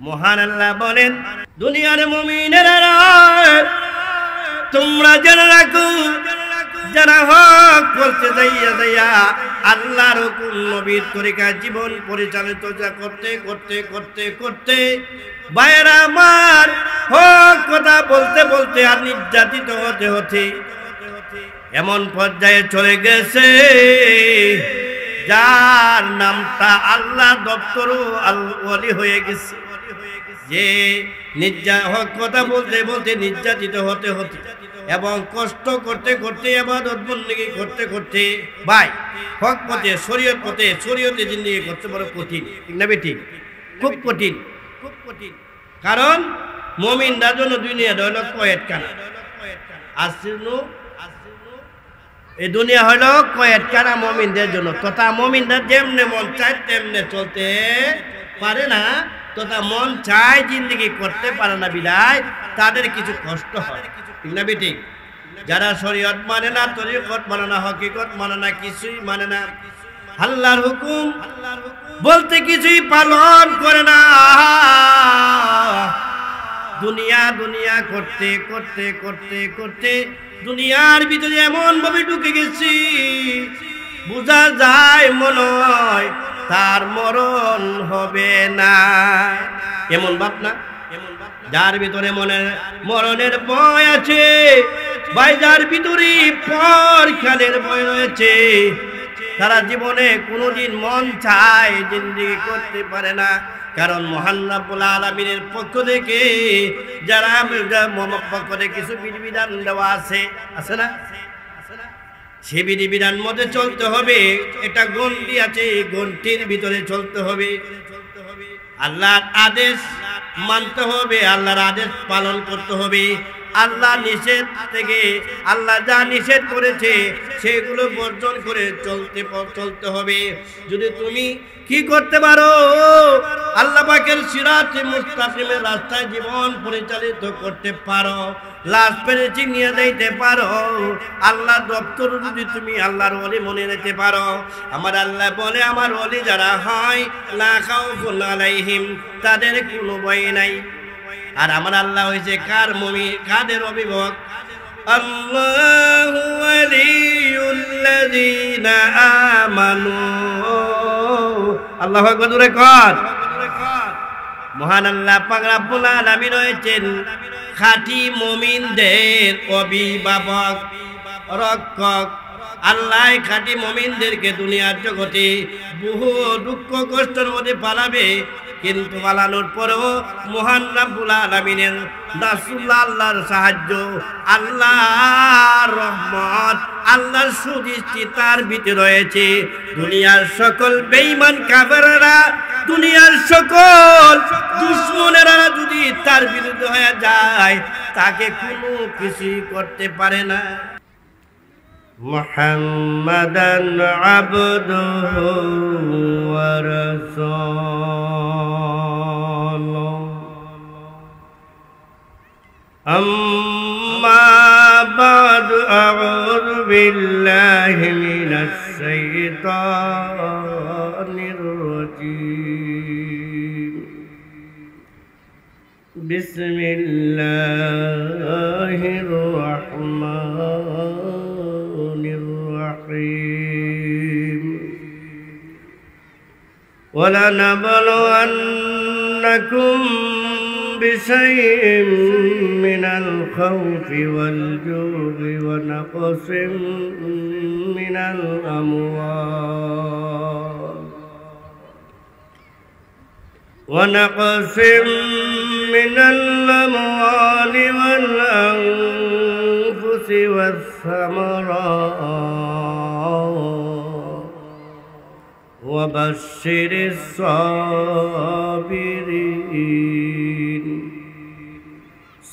মহান আল্লাহ বলেন, দুনিয়ার মুমিনেরা তোমরা জেনে রাখো, যারা হক করতে যাইয়া আল্লাহর হুকুম নবীর তরিকায় জীবন পরিচালিত করতে করতে করতে করতে ভাইয়েরা আমার হক কথা বলতে বলতে আর নির্যাতিত হতে হতে এমন পর্যায়ে চলে গেছে যার নামটা আল্লাহ দপ্তরও ওলি হয়ে গেছে, যে হক কথা বলতে বলতে নির্যাতিত হতে হতে এবং কষ্ট করতে করতে ইবাদত বন্দেগী করতে করতে ভাই হক পথে শরীয়ত পথে শরীয়তে জিন্দেগি করতে বড় কঠিন, ঠিক না বেঠিক? খুব কঠিন, খুব কঠিন। কারণ মুমিনরা জন্য দুনিয়া হলো কয়েকখানা, আসিনু এই দুনিয়া হলো কয়েকখানা মুমিনদের জন্য, তথা মুমিনরা যেমনে মন চায় তেমনে চলতে পারে না, তথা মন চায় জিন্দেগি করতে পারে না বিদায় তাদের কিছু কষ্ট হয়, ঠিক না বেঠিক? যারা শরীয়ত মানে না, তরিকত মানে না, হকিকত মানে না, কিছুই মানে না, আল্লাহর হুকুম বলতে কিছুই পালন করে না, দুনিয়া দুনিয়া করতে করতে করতে করতে দুনিয়ার ভিতরে এমন ভাবে ঢুকে গেছি বোঝা যায় মনে হয় তার মরণ হবে না, এমন ভাবনা। যার ভিতরে মরণের ভয় আছে ভাই, যার ভিতরে পরকালের ভয় রয়েছে, তারা জীবনে কোনোদিন মন চায় জিন্দেগি করতে পারে না। কারণ মহান রব্বুল আলামিনের পক্ষ থেকে যারা পক্ষ থেকে কিছু বিধিবিধান দেওয়া আছে না, সে বিধিবিধান মধ্যে চলতে হবে, এটা গন্ডি আছে, গন্ডির ভিতরে চলতে হবে, আল্লাহর আদেশ মানতে হবে, আল্লাহর আদেশ পালন করতে হবে, আল্লাহ নিষেধ থেকে আল্লাহ যা নিষেধ করেছে সেগুলো বর্জন করে চলতে হবে। যদি তুমি কি করতে পারো, আল্লাহ পাকের সিরাতে মুস্তাকিমের রাস্তায় জীবন পরিচালিত করতে পারো, লাশ পেরেছি নিয়ে যাইতে পারো, আল্লাহ দপ্তর যদি তুমি আল্লাহর ওলি মনে নিতে পারো, আমার আল্লাহ বলে আমার ওলি যারা হয় লা খাউফুন আলাইহিম, তাদের কোনো ভয় নাই। আর আমার আল্লাহ হয়েছে কার মুমিন, কাদের অভিভাবক? আল্লাহু ওয়ালিউল্লাযীনা আমানু। আল্লাহু আকবার জোরে কর। মহান আল্লাহ পাক রব্বুল আলামিন হয়েছেন খাঁটি মুমিনদের অভিভাবক, রক্ষক। আল্লাহ খাঁটি মুমিনদেরকে দুনিয়ার জগতে বহু দুঃখ কষ্টের মধ্যে পালাবে, কিন্তু পালানোর পরেও মহান রব্বুল আলামিনের রাসূলুল্লাহ আল্লাহর সাহায্য, আল্লাহর রহমত, আল্লাহর সুদৃষ্টি তার ভিতরে রয়েছে। দুনিয়ার সকল বেঈমান কাফেররা, দুনিয়ার সকল দুশমনেরা যদি তার বিরুদ্ধে হয়ে যায়, তাকে কোনো কিছু করতে পারে না। মুহাম্মাদান আবদুহু ওয়া রাসূলুহু আম্মা বা'দু আউযু বিল্লাহি মিনাশ শাইতানির রাজীম। বিসমিল্লাহির রাহমানির রাহিম। ওয়ালানাবলুওয়ান্নাকুম বিশাইইম মিনাল খাউফি ওয়াল জু'i ওয়া নাকসিম মিনাল আমওয়াল ونقص من الأموال والأنفس والثمرات وبشر الصابرين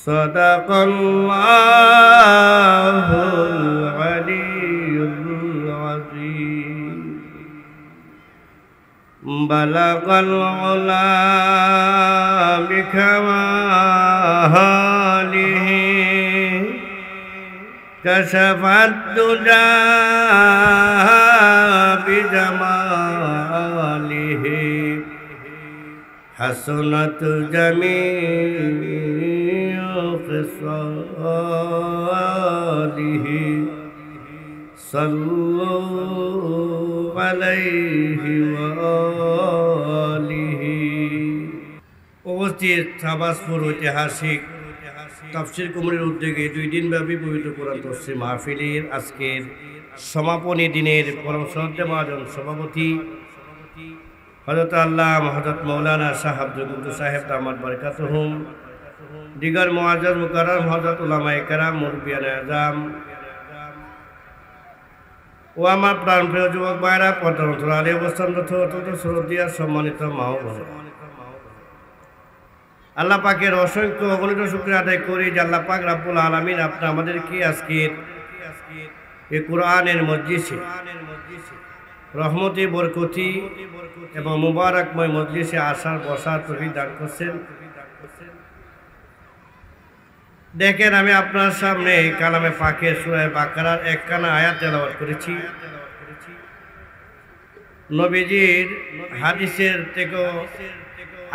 صدق الله العلي العظيم بلغ العلا بكماله كشف الدجى بجماله حسنت جميع خصاله صلوا عليه وآله উপস্থিত সাবাসপুর ঐতিহাসিক তাফসীর কুমরির উদ্যোগে 2 দিনব্যাপী পবিত্র কোরআন তাফসীর মাহফিলের আজকের সমাপনী দিনের পরম শ্রদ্ধেয় মহাজন সভাপতি হযরত আল্লামা হযরত মাওলানা শাহ আব্দুল কুদ্দুস সাহেব দামাত বারাকাতুহুম, দিগার মুআজ্জাজ মুকাররম হযরত উলামায়ে কেরাম, মুরব্বিয়ানে আযম ও আমার প্রাণপ্রিয় যুবক ভাইরা, পর্দার অন্তরালে অবস্থানরত অত্যন্ত শ্রদ্ধেয় সম্মানিত মা ও বোনেরা, আল্লাহ পাকের অসংখ্য অগণিত শুকরিয়া আদায় করি যে আল্লাহ পাক রব্বুল আলামিন আপনি আমাদেরকে আজকের এই কোরআনের মজলিসে রহমতি বরকতি এবং মুবারকময় মজলিসে আসার বসার তৌফিক দান করছেন। দেখেন, আমি আপনার সামনে কালামে পাকের সূরা বাকারার 1 আয়াত তেলাওয়াত করেছি। নবীজির হাদিসের থেকে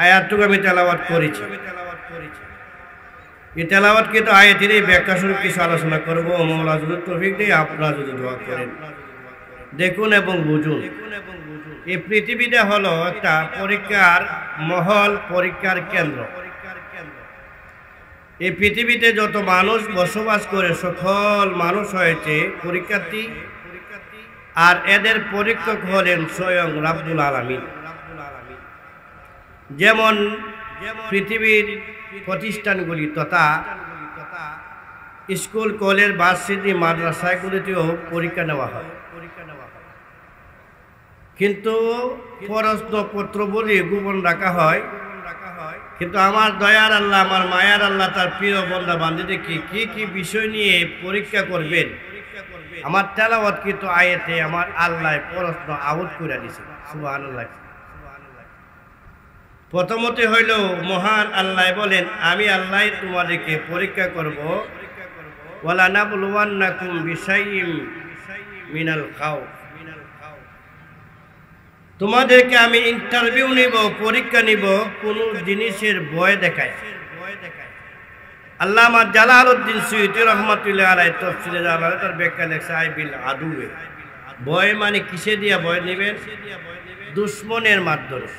আয়াতটুকু আমি তেলাওয়াত করেছি। এই তেলাওয়াতকৃত আয়াতেরই ব্যাখ্যা স্বরূপ কিছু আলোচনা করবো। মওলা যদি তৌফিক দেয়, আপনারা যদি দোয়া করেন। দেখুন এবং বুঝুন, এই পৃথিবীটা হলো একটা পরীক্ষার মহল, পরীক্ষার কেন্দ্র। এই পৃথিবীতে যত মানুষ বসবাস করে সকল মানুষ হয়েছে পরীক্ষার্থী, আর এদের পরীক্ষক হলেন স্বয়ং রব্বুল আলামিন। যেমন পৃথিবীর প্রতিষ্ঠানগুলি তথা স্কুল, কলেজ, ভার্সিটি, মাদ্রাসাগুলিতেও পরীক্ষা নেওয়া হয়, কিন্তু প্রশ্নপত্র বলে গোপন রাখা হয়। কিন্তু আমার দয়ার আল্লাহ, আমার মায়ার আল্লাহ তার প্রিয় বান্দা বান্দীদেরকে কি কি বিষয় নিয়ে পরীক্ষা করবেন, আমার তেলাওয়াতকৃত আয়াতে আমার আল্লাহ প্রশ্ন আউট করে দিয়েছে। সুবহানাল্লাহ। প্রথমত হইল, মহান আল্লাহ বলেন, আমি আল্লাহ তোমাদেরকে পরীক্ষা করব। ওয়ালা নাবলুওয়ান্নাকুম বিশাইইম মিনাল খাউফ, তোমাদেরকে আমি ইন্টারভিউ নিব, পরীক্ষা নিব কোন জিনিসের ভয় দেখায়। আল্লামা জালালউদ্দিন সুয়ুতী রাহমাতুল্লাহ আলাইহি তাফসীরে জালালাত তার ব্যাখ্যা লেখছে, আই বিল আদুয়ে, ভয় মানে কিসে দিয়া ভয় নেবেন? দুশমনের মাধ্যমে।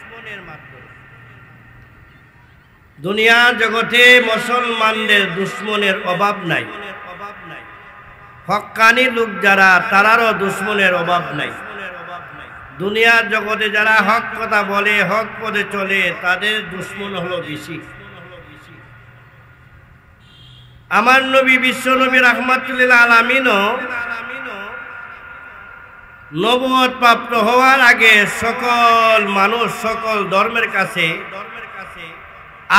দুনিয়ার জগতে মুসলমানদের দুশমনের অভাব নাই। হক্কানি লোক যারা, তারারও দুশমনের অভাব নাই। দুনিয়ার জগতে যারা হক কথা বলে, হক পথে চলে, তাদের দুশমন হলো বেশি। আমার নবী বিশ্ব নবী রাহমাতুল্লিল আলামিনও নবুয়ত প্রাপ্ত হওয়ার আগে সকল মানুষ, সকল ধর্মের কাছে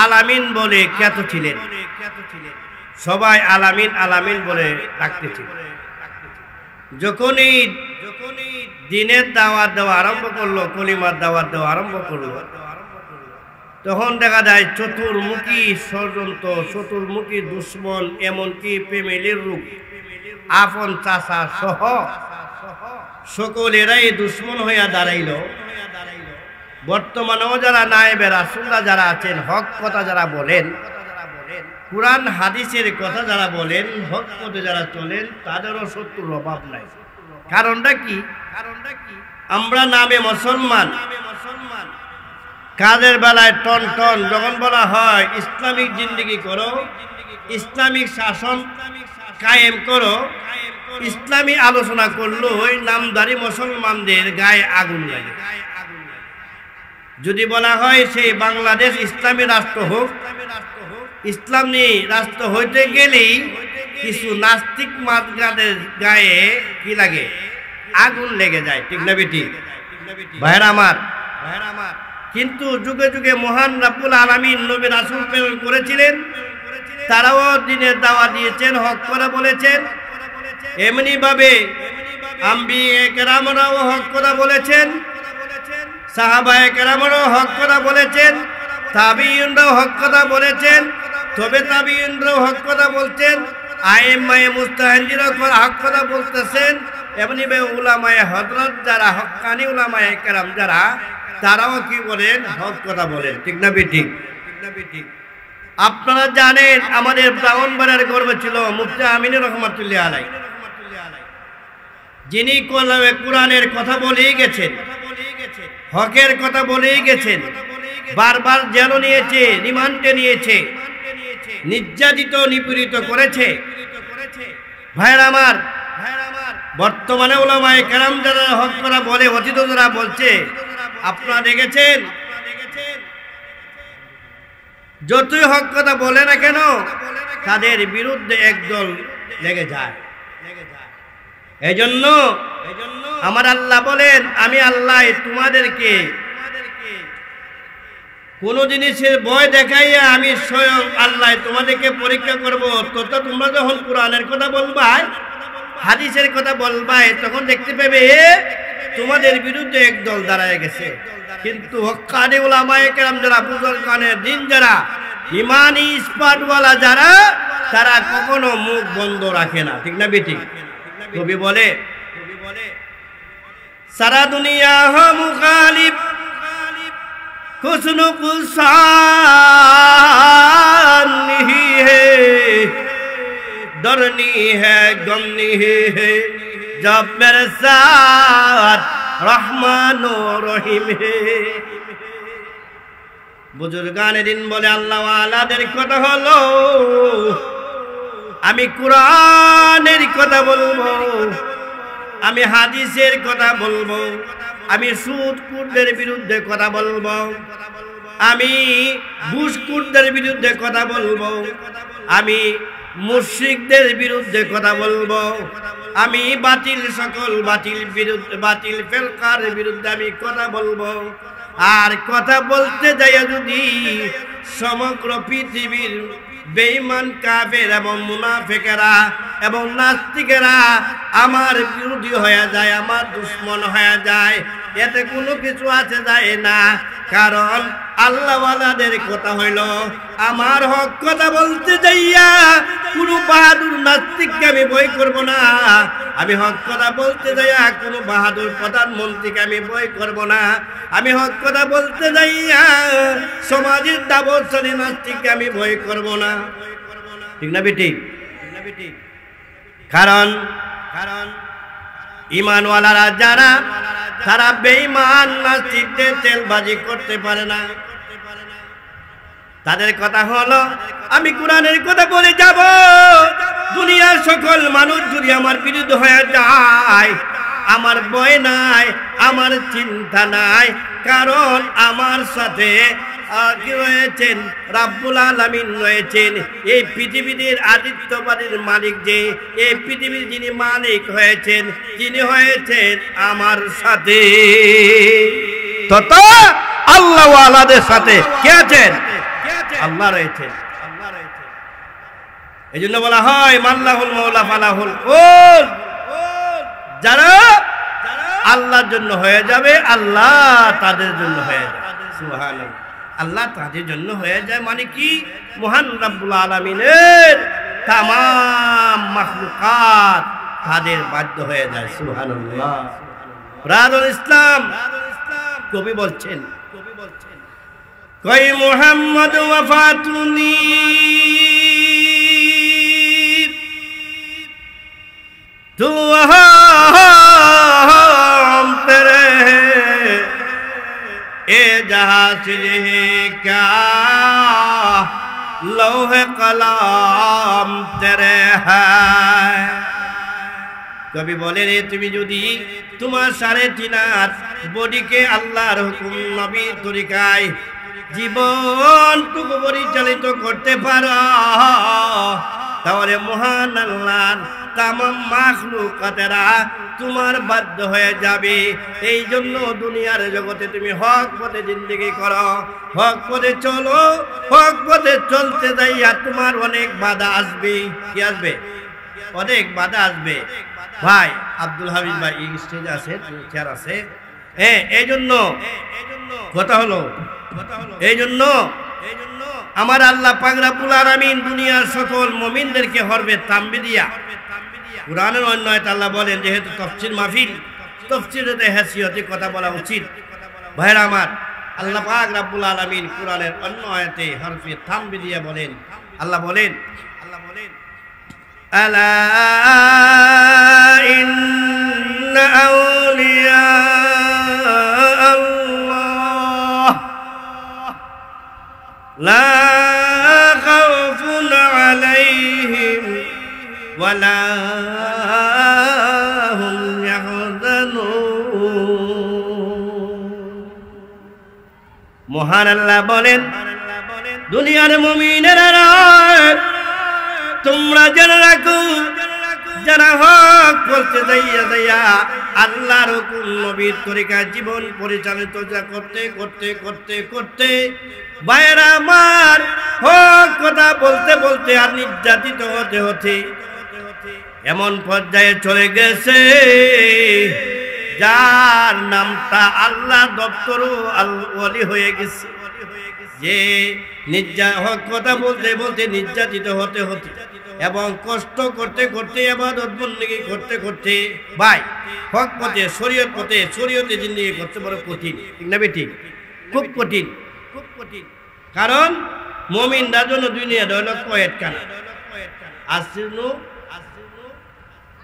আলামিন বলে খ্যাত ছিলেন। সবাই আলামিন আলামিন বলে ডাকতেছিল। যখনই দিনের দাওয়াত দেওয়া আরম্ভ করলো, কলিমার দাওয়াত দেওয়া আরম্ভ করলো, তখন দেখা যায় চতুর্মুখী ষড়যন্ত্র, চতুর্মুখী দুশ্মন, এমনকি ফ্যামিলির রূপ, আপন চাচা সহ সকলেরাই দুশ্মন হইয়া দাঁড়াইল। বর্তমানেও যারা নায়েবে রাসূলুল্লাহ যারা আছেন, হক কথা যারা বলেন, কুরআন হাদিসের কথা যারা বলেন, হক পথে যারা চলেন, তাদেরও শত্রুর অভাব নাই। কারণটা কি? আমরা নামে মুসলমান, কাজের বেলায় টন টন যখন বলা হয় ইসলামিক জিন্দেগি করো, ইসলামিক শাসন কায়েম করো, ইসলামী আলোচনা করলো, ওই নামদারি মুসলমানদের গায়ে আগুন লাগে। যদি বলা হয় সেই বাংলাদেশ ইসলামী রাষ্ট্র হোক, ইসলামী রাষ্ট্র হইতে গেলেই কিছু নাস্তিক মাদগাদের গায়ে কি লাগে? আগুন লেগে যায়। ঠিক না বেটি? ভাইরা আমার, কিন্তু যুগে যুগে মহান রব্বুল আলামিন নবী রাসূল প্রেরণ করেছিলেন, তারাও দিনের দাওয়াত দিয়েছেন, হক কথা বলেছেন। এমনি ভাবে আম্বিয়ে কেরামরাও হক কথা বলেছেন, সাহাবায়ে কেরামরাও হক কথা বলেছেন, তাবিঈনরাও হক কথা বলেছেন, তবে তাবিঈনরাও হক কথা বলছেন, আইম্মায়ে মুজতাহিদিনরাও হক কথা বলতেছেন। এমনি ভাবে উলামায়ে হযরত যারা হক্কানি উলামায়ে কেরাম যারা, তারাও কি বলেন? হক কথা বলেন। ঠিক না বেঠিক? আপনারা জানেন আমাদের ব্রাহ্মণবাড়িয়ার গর্ব ছিল মুফতি আমিনুর রহমাতুল্লাহ আলাইহি, যিনি কোরআনের কথা বলেই গেছেন, হকের কথা বলেই গেছেন, বারবার জেল নিয়েছে, রিমান্ডে নিয়েছে, নির্যাতিত নিপীড়িত করেছে। ভাইরা আমার, বর্তমানে উলামায়ে কেরাম যারা হক কথা বলে, অতীত যারা বলছে, আপনারা দেখেছেন যতই হক কথা বলে না কেন তাদের বিরুদ্ধে একদল লেগে যায়। এজন্য আমার আল্লাহ বলেন, আমি আল্লাহ তোমাদেরকে কোন জিনিসের ভয় দেখাইয়া আমি স্বয়ং আল্লাহ তোমাদেরকে পরীক্ষা করব। তথা তোমরা যখন কোরআনের কথা বলবা, হাদিসের কথা বলবা, তখন দেখতে পাবে তোমাদের বিরুদ্ধে একদল দাঁড়ায় গেছে। কিন্তু হক্কানি উলামায়ে কেরাম যারা, বুজুর্গানের দিন যারা, ইমানি ইস্পাতওয়ালা যারা, তারা কখনো মুখ বন্ধ রাখে না। ঠিক না বেঠিক? কবি বলে, সারা দুনিয়া হো মুখালিফ हुस्न कुसान नहीं है, डर नहीं है, गम नहीं है, जब मेरे साथ रहमान और रहीम है। বুজুর্গানে দিন বলে আল্লাহ ওয়ালাদের কথা হলো, আমি কোরআনের কথা বলবো, আমি হাদিসের কথা বলবো, আমি সুদকুরদের বিরুদ্ধে কথা বলবো, আমি ঘুষখোরদের বিরুদ্ধে কথা বলবো, আমি মুশরিকদের বিরুদ্ধে কথা বলবো, আমি সকল বাতিল ফেরকার বিরুদ্ধে আমি কথা বলবো। আর কথা বলতে যাই যদি সমগ্র পৃথিবীর বেঈমান কাফের এবং মুনাফিকেরা এবং নাস্তিকেরা আমার বিরোধী হয়ে যায়, আমার দুশমন হয়ে যায়, এতে কোনো কিছু আছে যায় না। কারণ আল্লাহওয়ালাদের কথা হইল, আমার হক কথা বলতে যাইয়া কোনো বাহাদুর নাস্তিককে আমি ভয় করব না, আমি হক কথা বলতে যাইয়া কোনো বাহাদুর প্রধানমন্ত্রীকে আমি ভয় করব না, আমি হক কথা বলতে যাইয়া সমাজের দাবরশালী নাস্তিককে আমি ভয় করব না। ঠিক না বেঠিক? কারণ ঈমানওয়ালারা যারা, তারা বেঈমান নাস্তিকদের তেলবাজি করতে পারে না। তাদের কথা হলো, আমি কোরআনের কথা বলে যাব, দুনিয়ার সকল মানুষ যদি আমার বিরুদ্ধে হয়ে যায়, আমার ভয় নাই, আমার চিন্তা নাই, কারণ আমার সাথে কি রয়েছেন? রাব্বুল আলামিন রয়েছেন। এই পৃথিবীর আদিত্যবাদীর মালিক, যে এই পৃথিবীর যিনি মালিক হয়েছেন, যিনি হয়েছেন আমার সাথে, তথা আল্লাহ ওয়ালাদের সাথে কে আছেন? আল্লাহ রয়েছেন। এই জন্য বলা হয়, মাল্লাহুল মাওলা ফালাহুল কুল, যারা আল্লাহর জন্য হয়ে যাবে, আল্লাহ তাদের জন্য হয়ে যাবে। সুবহানাল্লাহ, আল্লাহ তাদের জন্য হয়ে যায় মানে কি? মহান রাব্বুল আলামিনের তামাম মাখলুকাত তাদের বাধ্য হয়ে যায়। সুবহানাল্লাহ। ব্রাদার ইসলাম কবি বলছেন, কই মুহাম্মদ ওয়াফাতুনি তু हम तेरे ए जहाँ से क्या लौह कलाम तेरे है। কবি বলে, রে তুমি যদি তোমার 3.5 হাত বডিকে আল্লাহর হুকুম নবীর তরিকায় জীবনটুকু পরিচালিত করতে পারো, তাহলে মহান আল্লাহর তামাম মাখলুকাতেরা তোমার বাধ্য হয়ে যাবে। এই জন্য দুনিয়ার জগতে তুমি হক পথে জিন্দেগি করো, হক পথে চলো, হক পথে চলতে যাইয়া তোমার অনেক বাধা আসবে। কি আসবে? অনেক বাধা আসবে। ভাই আব্দুল হামিদ ভাই এই স্টেজে আছে, চেয়ার আছে। এই জন্য কথা হলো, এই জন্য আমার আল্লাহ পাক রব্বুল আলামিন দুনিয়ার সকল মুমিনদেরকে হরবে তাম্বি দিয়া কুরআনের অন্য আয়াতে আল্লাহ বলেন, যেহেতু তাফসীর মাহফিল, তাফসীরের হেসিয়তে কথা বলা উচিত। ভাইরা আমার, আল্লাহ পাক রব্বুল আলামিন কোরআনের অন্য আয়াতে হরফে থামবি দিয়ে বলেন, আল্লাহ বলেন আলা ইন্না আউলিয়া আল্লাহ লা খাউফুন আলাইহিম ওয়ালা হুম ইয়াহজানুন। মহান আল্লাহ বলেন, দুনিয়ার মুমিনেরা তোমরা জেনে রাখো, যারা হক করতে যাইয়া আল্লাহর হুকুম নবীর তরিকা জীবন পরিচালিত করতে করতে করতে করতে ভাইরা আমার হক কথা বলতে বলতে আর নির্যাতিত হতে হতে এমন পর্যায়ে চলে গেছে যার নামটা আল্লাহ দপ্তরও ওয়ালি হয়ে গেছে, যে হক কথা বলতে বলতে নির্যাতিত হতে হতে এবং কষ্ট করতে করতে ইবাদত বন্দেগী করতে করতে ভাই হক পথে শরীয়ত পথে শরীয়তে জিন্দেগি করতে বড় কঠিন, ঠিক না বেঠিক? খুব কঠিন, খুব কঠিন। কারণ মুমিনদের জন্য দুনিয়া হলো কয়েদখানা, আসিনু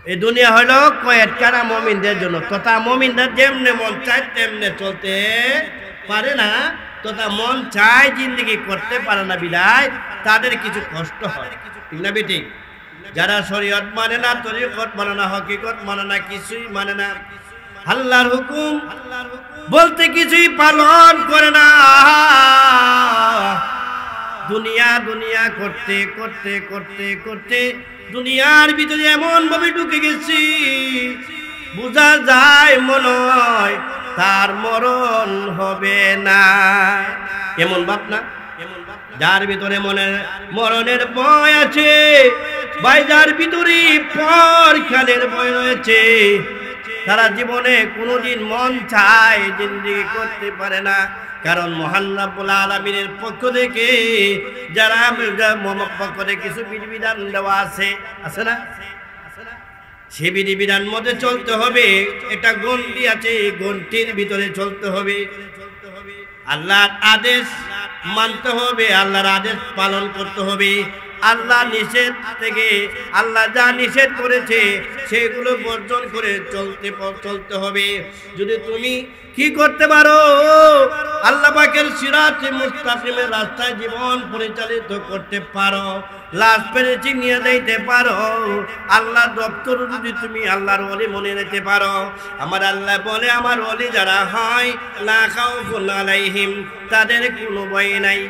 এই দুনিয়া হলো কয়েদখানা মুমিনদের জন্য। তথা মুমিনদের যেমনে মন চায় তেমনে চলতে পারে না, তথা মন চায় জিন্দেগি করতে পারে না বিদায় তাদের কিছু কষ্ট হয়, ঠিক না বেঠিক? যারা শরীয়ত মানে না, তরিকত মানে না, হকিকত মানে না, কিছুই মানে না, আল্লাহর হুকুম বলতে কিছুই পালন করে না, দুনিয়া দুনিয়া করতে করতে করতে করতে দুনিয়ার ভিতরে এমন ভাবে ঢুকে গেছি বোঝা যায় মনে হয় তার মরণ হবে না। এমন ভাব না, যার ভিতরে মরণের ভয় আছে ভাই, যার ভিতরে পরকালের ভয় রয়েছে, তারা জীবনে কোনোদিন মন চায় জিন্দেগি করতে পারে না। কারণ মহান রব্বুল আলামিনের পক্ষ থেকে যারা পক্ষ থেকে কিছু বিধিবিধান দেওয়া আছে, আছে না? সে বিধিবিধান মধ্যে চলতে হবে, এটা গন্ডি আছে, গন্ডির ভিতরে চলতে হবে, আল্লাহর আদেশ মানতে হবে, আল্লাহর আদেশ পালন করতে হবে, আল্লাহ নিষেধ থেকে আল্লাহ যা নিষেধ করেছে সেগুলো বর্জন করে চলতে হবে। যদি তুমি কি করতে পারো, আল্লাহ পাকের সিরাতে মুস্তাকিমের রাস্তায় জীবন পরিচালিত করতে পারো, লাস্ট পেরেছি নিয়ে যাইতে পারো, আল্লাহ দপ্তর যদি তুমি আল্লাহর ওলি মনে নিতে পারো, আমার আল্লাহ বলে আমার ওলি যারা হয় লা খাউফুন আলাইহিম, তাদের কোনো ভয় নাই।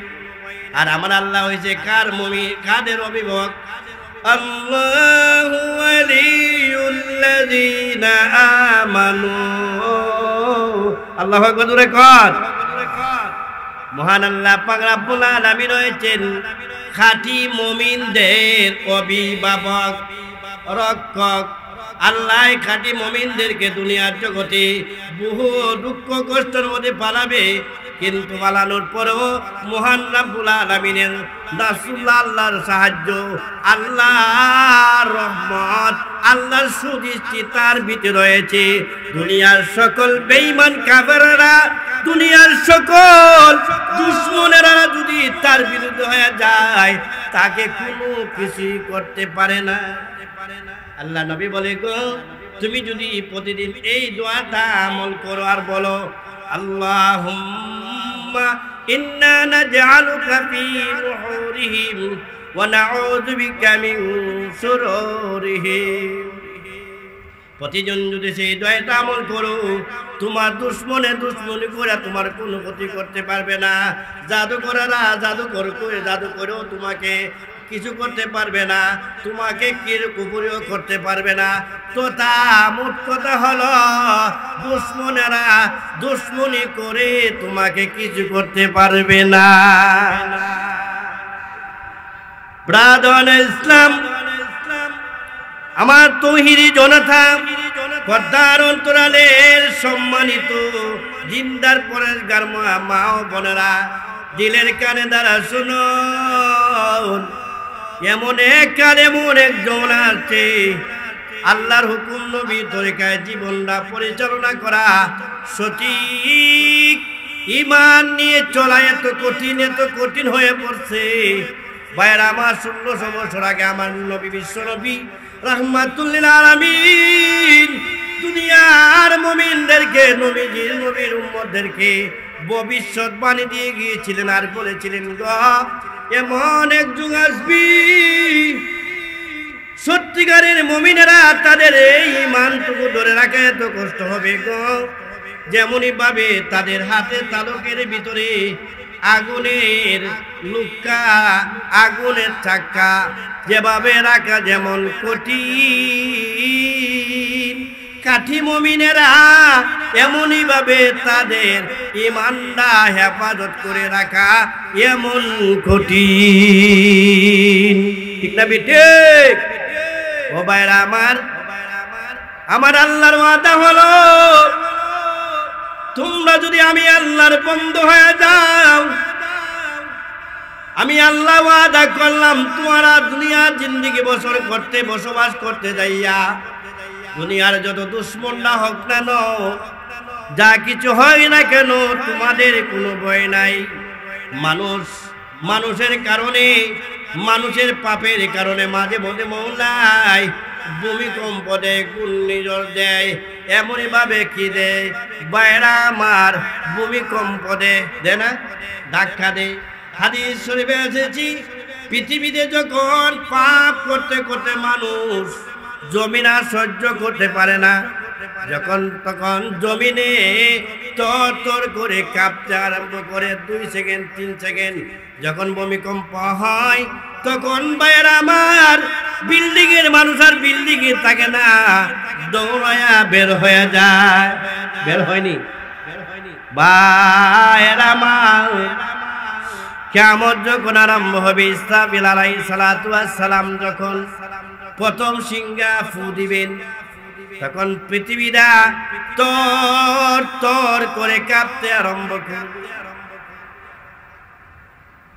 আর আমার আল্লাহ হয়েছে কার মুমিন, কাদের অভিভাবক? আল্লাহু ওয়ালিউল্লাযীনা আমানু। আল্লাহু আকবার জোরে কর। মহান আল্লাহ পাক রব্বুল আলামিন হয়েছেন খাঁটি মুমিনদের অভিভাবক, রক্ষক। আল্লাহ খাঁটি মুমিনদেরকে দুনিয়ার জগতে বহু দুঃখ কষ্টের মধ্যে পালাবে, কিন্তু পালানোর পরেও মহান রব্বুল আলামিনের রাসূলুল্লাহ আল্লাহর সাহায্য, আল্লাহর রহমত, আল্লাহর সুদৃষ্টি তার ভিতরে রয়েছে। দুনিয়ার সকল বেঈমান কাফেররা, দুনিয়ার সকল দুশমনেরা যদি তার বিরুদ্ধে হয়ে যায় তাকে কোনো কিছু করতে পারে না। আল্লাহ নবী বলে গো, তুমি যদি প্রতিদিন এই দোয়াটা আমল করো আর বলো আল্লাহুম্মা ইন্না নাজআলুকা ফি নুহুরিহিম ওয়া নাউযু বিকা মিন শুরুরিহিম, প্রতিদিন যদি সেই দোয়াটা আমল করো তোমার দুশ্মনী করে তোমার কোনো ক্ষতি করতে পারবে না। জাদুকরেরা জাদু করেও তোমাকে কিছু করতে পারবে না, তোমাকে কুফরিও করতে পারবে না। তো তা মোট কথা হলো দুশ্মনেরা দুশ্মনী করে তোমাকে কিছু করতে পারবে না। ব্রাদার ইসলাম, আমার তৌহিদি জনতা, পর্দার অন্তরালের সম্মানিত জিন্দার পরের গার্মা মা ও বোনেরা, দিলের কানে দ্বারা শুনুন, এমন একজন আছে আল্লাহর হুকুম নবী তরিকায় জীবনটা পরিচালনা করা সঠিক ঈমান নিয়ে চলা এত কঠিন হয়ে পড়ছে। ভাইরা আমার 1600 বছর আগে আমার নবী বিশ্ব নবী রাহমাতুল লিল আলামিন দুনিয়ার মুমিনদেরকে নবীর উম্মতদেরকে ভবিষ্যৎবাণী দিয়ে গিয়েছিলেন আর বলেছিলেন এমন এক যুগ আসবে সত্যিকারের মুমিনেরা তাদের এই ঈমানটুকু ধরে রাখা এত কষ্ট হবে যেমনই ভাবে তাদের হাতে তালুকের ভিতরে আগুনের লুক্কা আগুনের চাক্কা যেভাবে রাখা যেমন কঠিন কাঠি মুমিনেরা এমনই ভাবে তাদের ঈমানটা হেফাজত করে রাখা এমন কঠিন। ঠিক না ঠিক? ও ভাইরা আমার আল্লাহর ওয়াদা হলো তোমরা যদি আমি আল্লাহর বন্ধু হয়ে যাও, আমি আল্লাহ ওয়াদা করলাম তোমরা দুনিয়ার জিন্দেগি বসবাস করতে যাইয়া দুনিয়ার যত দুশ্মনরা হোক না যা কিছু হয় না কেন তোমাদের কোনো ভয় নাই। মানুষের কারণে মানুষের পাপের কারণে মাঝে মধ্যে মৌলায় ভূমিকম্প দেয়, ঘূর্ণিঝড় দেয়, এমনই ভাবে কি দেয় বাইরা আমার ভূমিকম্প দেয় না, ধাক্কা দেয়। হাদিস শরীফে এসেছি পৃথিবীতে যখন পাপ করতে করতে মানুষ জমিন আর সহ্য করতে পারে না, তখন জমিনে তর করে কাঁপতে আরম্ভ করে 2 সেকেন্ড 3 সেকেন্ড যখন ভূমিকম্প হয় তখন বাইরে আমার বিল্ডিং এর মানুষ আর বিল্ডিং এ থাকে না, দৌড়ায়া বের হয়ে যায়। বের হয়নি বাইরে আমার কিয়ামত যখন আরম্ভ হবে ইসরাফিল আলাইহিস সালাতু ওয়াস সালাম যখন প্রথম সিংহা ফু দিবেন তখন পৃথিবীটা তর করে কাঁপতে আরম্ভ করবে।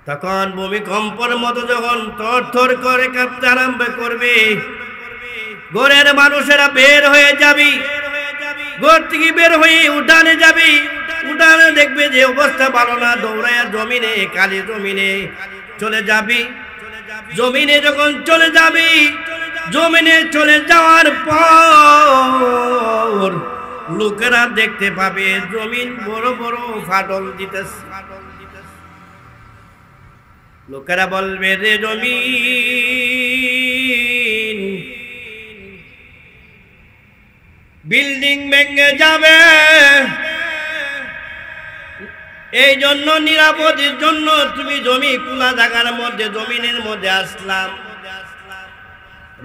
তখন ভূমিকম্পের মতো যখন তর করে কাঁপতে আরম্ভ করবে ঘরের মানুষেরা বের হয়ে যাবে, ঘর থেকে বের হয়ে উঠানে যাবে, উঠানে দেখবে যে অবস্থা ভালো না, দৌড়াইয়া জমিনে কালি জমিনে চলে যাবে। জমিনে যখন চলে যাবে জমিনে চলে যাওয়ার পর লোকেরা দেখতে পাবে জমিন বড় বড় ফাটল দিতেছে। লোকেরা বলবে রে জমিন বিল্ডিং ভেঙে যাবে, এই জন্য নিরাপদের জন্য তুমি জমি খোলা জায়গার মধ্যে জমিনের মধ্যে আসলাম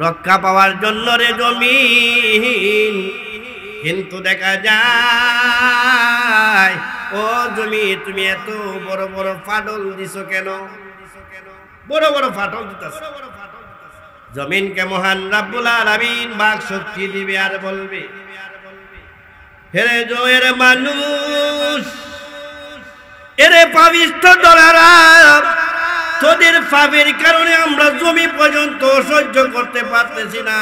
রক্ষা পাওয়ার জন্য রে জমিন। কিন্তু দেখা যায় ও জমি তুমি এত বড় বড় ফাটল দিছো কেন? বড় বড় ফাটল দিতেছ। জমিনকে মহান রব্বুল আলামিন বাক শক্তি দিবে আর বলবে হেরে জয়ের মানুষ, এরে পাবিষ্ঠ দলারা, তোদের পাপের কারণে আমরা জমি পর্যন্ত সহ্য করতে পারতেছি না,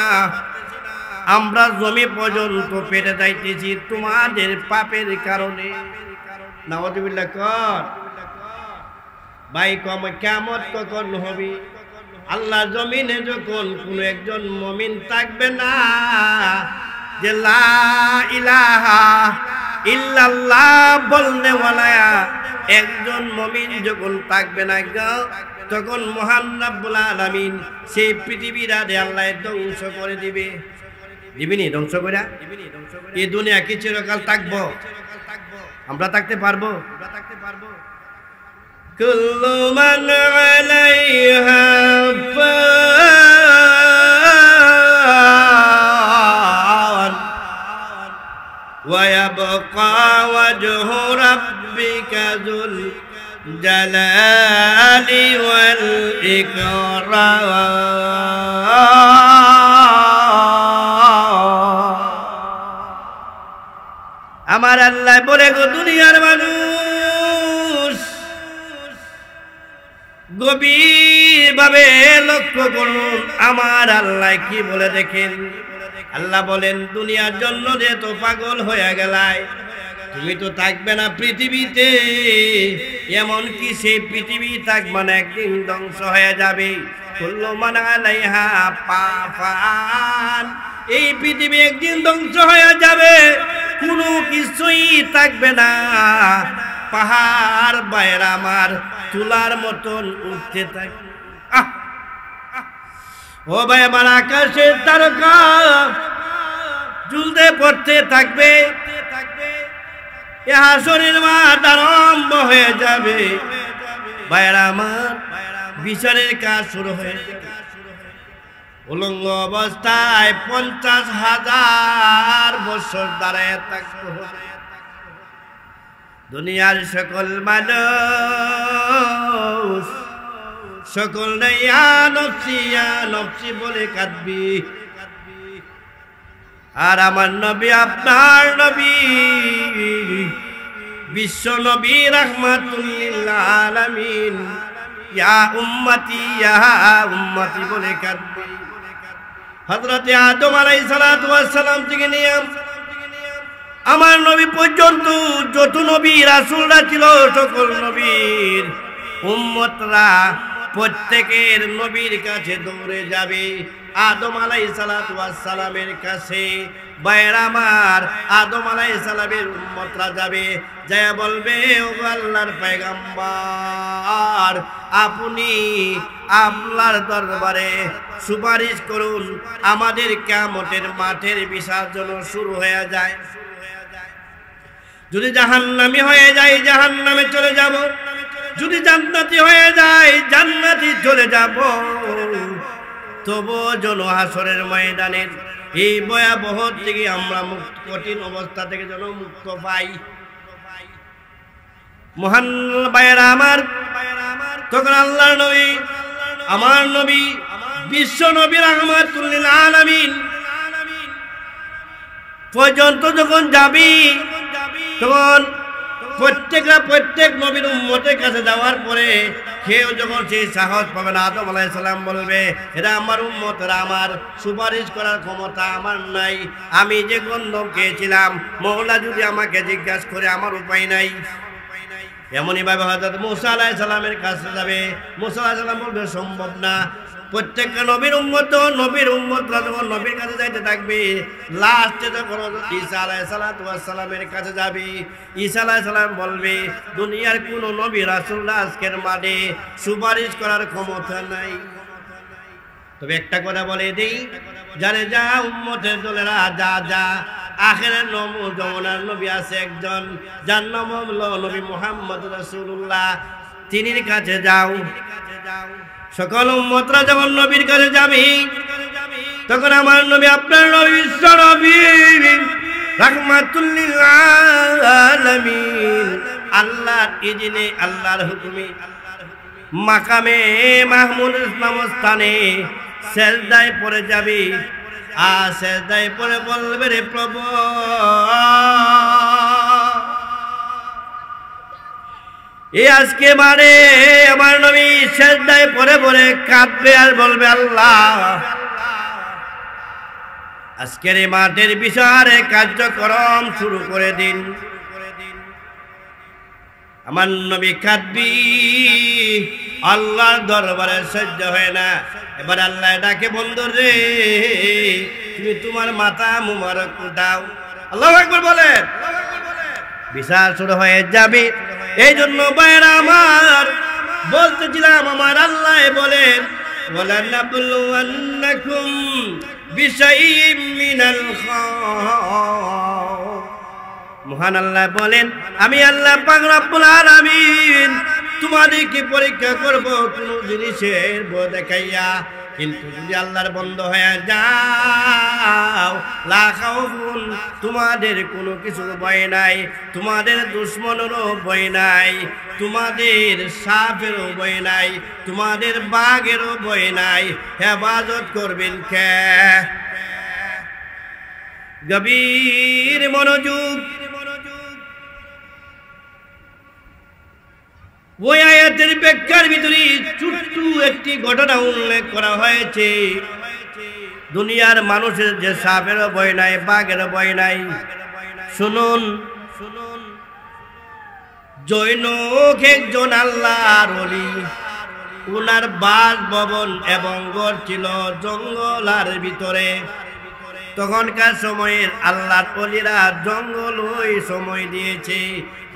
আমরা জমি পর্যন্ত পেটে যাইতেছি তোমাদের পাপের কারণে। নাউযুবিল্লাহ কর ভাই, কিয়ামত কখন হবে? আল্লাহ জমিনে যখন কোনো একজন মুমিন থাকবে না, যে লা ইলাহা ইল্লাল্লাহ বলনে ওয়ালা একজন মুমিন যখন থাকবে না তখন মহান রব্বুল আলামিন সেই পৃথিবীটাকে আল্লাহ ধ্বংস করে দিবে। দিবিনি ধ্বংস করে? এই দুনিয়া কি চিরকাল থাকবো? আমরা থাকতে পারবো? কুল্লু মান আলাইহা ফান ওয়া ইয়াবকা ওয়াজহু রাব্বিকা যুল জালালি ওয়াল ইকরাম। আমার আল্লাহ বলে গো দুনিয়ার মানুষ গভীর ভাবে লক্ষ্য করুন আমার আল্লাহ কি বলে দেখেন। আল্লাহ বলেন দুনিয়ার জন্য যে তো পাগল হয়ে গেলাই, তুমি তো থাকবে না পৃথিবীতে, এমনকি সেই পৃথিবী থাকবে না, একদিন ধ্বংস হয়ে যাবে। কুল্লু মান আলাইহা ফান, এই পৃথিবী একদিন ধ্বংস হয়ে যাবে, কোনো কিছুই থাকবে না। পাহাড় বাইরে আমার তুলার মতন উঠতে থাকবে। ও ভাই আমার আকাশের তারকা ঝুলতে পড়তে থাকবে, এ হাসরের মাঠ আরম্ভ হয়ে যাবে। ভাইরা আমার বিচারের কাজ শুরু হয়ে যাবে। উলঙ্গ অবস্থায় 50,000 বছর দাঁড়ায় থাকতে হবে। দুনিয়ার সকল মানুষ সকল ইয়া নফসি বলে কাঁদবি। আর আমার নবী আপনার নবী বিশ্ব নবী রাহমাতুল লিল আলামিন ইয়া উম্মতি বলে কাঁদবে। হযরতে আদম আলাইহিস সালাতু ওয়াস সালাম থেকে নিয়ে আমার নবী পর্যন্ত যত নবী রাসূলরা ছিল, সকল নবীর উম্মতরা প্রত্যেকের নবীর কাছে দৌড়ে যাবে আদম আলাইহিস সালাতু ওয়াস সালামের কাছে। ভাইরা আমার আদম আলাইহিস সালামের উম্মতরা যাবে, যায় বলবে, ও আল্লাহর পয়গম্বর, আপনি আল্লাহর দরবারে সুপারিশ করুন, আমাদের কিয়ামতের মাঠের বিচার যেন শুরু হয়ে যায়। যদি জাহান্নামী হয়ে যায় জাহান্নামে চলে যাব, যদি জান্নাতি হয়ে যায় জান্নাতি চলে যাব। তবু যেন হাসরের ময়দানের এই ভয়াবহ থেকে আমরা কঠিন অবস্থা থেকে যেন মুক্ত পাই। মহান ভাইয়েরা আমার, তখন আল্লাহর নবী আমার নবী বিশ্ব নবী রাহমাতুল লিল আলামিন পর্যন্ত যখন যাবি, তখন প্রত্যেক নবীর উম্মতের কাছে যাওয়ার পরে কেউ যখন সেই সাহস পাবে না, আদম আলাইহিস সালাম বলবে, এরা আমার উম্মতরা, আমার সুপারিশ করার ক্ষমতা আমার নাই, আমি যে গন্ধম খেয়েছিলাম মওলা যদি আমাকে জিজ্ঞাসা করে আমার উপায় নাই। এমনই ভাবে হযরত মুসা আলাইহিস সালামের কাছে যাবে, মুসা আলাইহিস সালাম বলবে সম্ভব না। প্রত্যেকটা নবীর উম্মতরা যখন নবীর কাছে যাইতে থাকবে, লাস্টে যখন ঈসা আলাইহিস সালামের কাছে যাবে, ঈসা আলাইহিস সালাম বলবে, দুনিয়ার কোন নবী রাসূলরা আজকের মাঠে সুপারিশ করার ক্ষমতা নাই। তবে একটা কথা বলে দেই, যারে যা উম্মতের দলেরা যা আখেরের যমুনার নবী আছে একজন, যার নাম হলো নবী মুহাম্মদ রাসূলুল্লাহ, তিনির কাছে যাও। সকল উম্মতরা যখন নবীর কাছে যাবে, তখন আমার নবী আপনার নবী বিশ্ব নবী রাহমাতুল লিল আলামিন আল্লাহর ইজনে, আল্লাহর হুকুমে মাকামে মাহমুদ নামক স্থানে সেজদায় পড়ে যাবে। আর সেজদায় পড়ে বলবে, রে প্রভু, এই আজকে মানে আমার নবী সেজদায় পড়ে পড়ে কাঁদবে আর বলবে, আল্লাহ আজকের এই মাঠের বিচারে কার্যক্রম শুরু করে দিন। আমার নবী কাঁদবি, আল্লাহর দরবারে সহ্য হয় না। এবার আল্লাহ ডাকে, বন্ধু রে, তুমি তোমার মাথা মুবারক দাও। আল্লাহু আকবার বলেন। বিচার শুরু হয়ে যাবে। এই জন্য ভাইরা আমার বলতেছিলাম, আমার আল্লাহ বলেন, ওয়ালানাবলুওয়ান্নাকুম বিশাইইম মিনাল খাউফ। মহান আল্লাহ বলেন, আমি আল্লাহ পাক রব্বুল আলামিন তোমাদেরকে পরীক্ষা করব কোন জিনিসের ভয় দেখাইয়া। কিন্তু যদি আল্লাহর বন্ধ হয়ে যাও, লা খাউফুন, তোমাদের কোনো কিছু ভয় নাই, তোমাদের দুশমনেরও ভয় নাই, তোমাদের সাপেরও ভয় নাই, তোমাদের বাঘেরও ভয় নাই। হেফাজত করবেন কে? গভীর মনোযোগ। ওই আয়াতের ব্যাখ্যার ভিতরে ছোট্ট একটি ঘটনা উল্লেখ করা হয়েছে। দুনিয়ার মানুষের যে সাপেরও ভয় নাই, বাঘেরও ভয় নাই, শুনুন জৈনক একজন আল্লাহর ওলি, উনার বাসভবন এবং ঘর ছিল জঙ্গলার ভিতরে। তখনকার সময়ের আল্লাহর ওলিরা জঙ্গল ওই সময় দিয়েছে,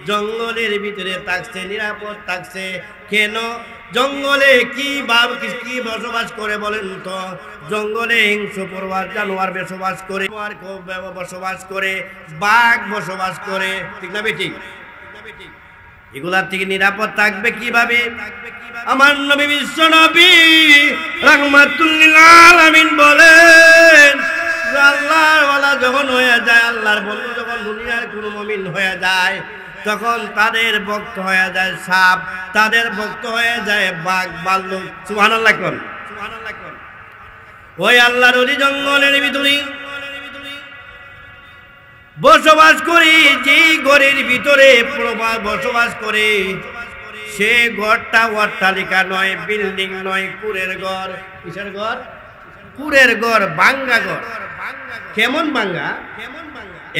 জঙ্গলের ভিতরে থাকছে, নিরাপদ থাকছে। কেন? জঙ্গলে কি বসবাস করে বলেন তো? জঙ্গলে হিংস্র প্রবাস জানোয়ার বসবাস করে, বাঘ বসবাস করে, ঠিক না বেঠিক? এগুলার থেকে নিরাপদ থাকবে কিভাবে? আমার নবী বিশ্ব নবী রাহমাতুল লিল আলামিন বলেন, আল্লাহর ওয়ালা যখন হয়ে যায়, আল্লাহর বন্ধু যখন দুনিয়ার কোনো মুমিন হয়ে যায়, তখন তাদের ভক্ত হয়ে যায় সাপ, তাদের ভক্ত হয়ে যায় বাঘ, ভাল্লুক। সুবহানাল্লাহ কোন? ওই আল্লাহর ওলি জঙ্গলের ভিতরে বসবাস করি, যে ঘরের ভিতরে বসবাস করে, সে ঘরটা অট্টালিকা নয়, বিল্ডিং নয়, কুড়ের ঘর। কিসের ঘর? কুড়ের ঘর, ভাঙ্গা ঘর। কেমন ভাঙ্গা?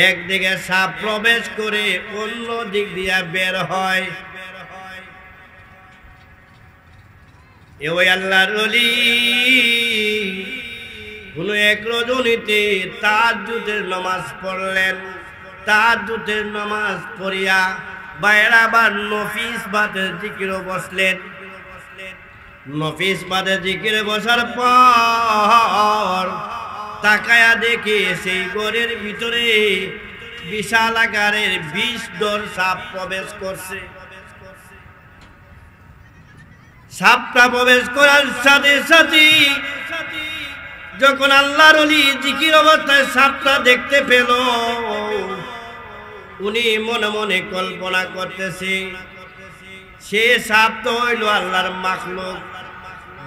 একদিকে সাপ প্রবেশ করে অন্য দিক দিয়া বের হয়। ওই আল্লাহর ওলি কোন এক রজনীতে তাহাজ্জুদের নামাজ পড়লেন। তাহাজ্জুদের নামাজ পড়িয়া বাইরে আবার নফিস বাদের জিকিরে বসলেন। নফিস বাদের জিকিরে বসার পর তাকায়া দেখে সেই ঘরের ভিতরে বিশাল আকারের 20 ডর সাপ প্রবেশ করছে। সাপটা প্রবেশ করার সাথে সাথে যখন আল্লাহর ওলি জিকির অবস্থায় সাপটা দেখতে পেল, উনি মনে মনে কল্পনা করতেছে, সে সাপ তো হইল আল্লাহর মাখলুক,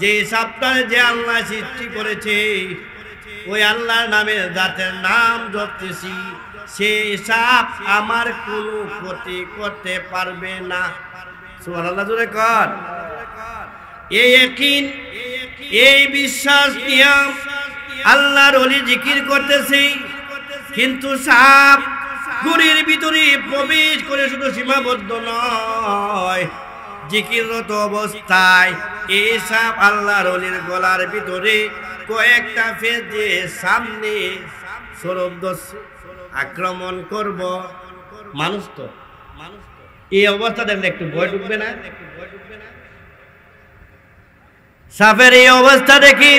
যে সাপটা যে আল্লাহ সৃষ্টি করেছে, ওই আল্লাহর নামের জাতের নাম জপতেছি, সে সাপ আমার কোনো ক্ষতি করতে পারবে না। সুবহানাল্লাহ জোরে কর। এই ইয়াকিন, এই বিশ্বাস নিয়ে আল্লাহর ওলি জিকির করতেছে, কিন্তু সাপ ঘরের ভিতরে প্রবেশ করে শুধু সীমাবদ্ধ নয়, জিকিররত অবস্থায় এই সাপ আল্লাহর ওলির গলার ভিতরে কয়েকটা ফেস দিয়ে সামনে সরব আক্রমণ করব। মানুষ তো এই অবস্থা দেখলে একটু ভয় ঢুকবে না? সাপের এই অবস্থা দেখি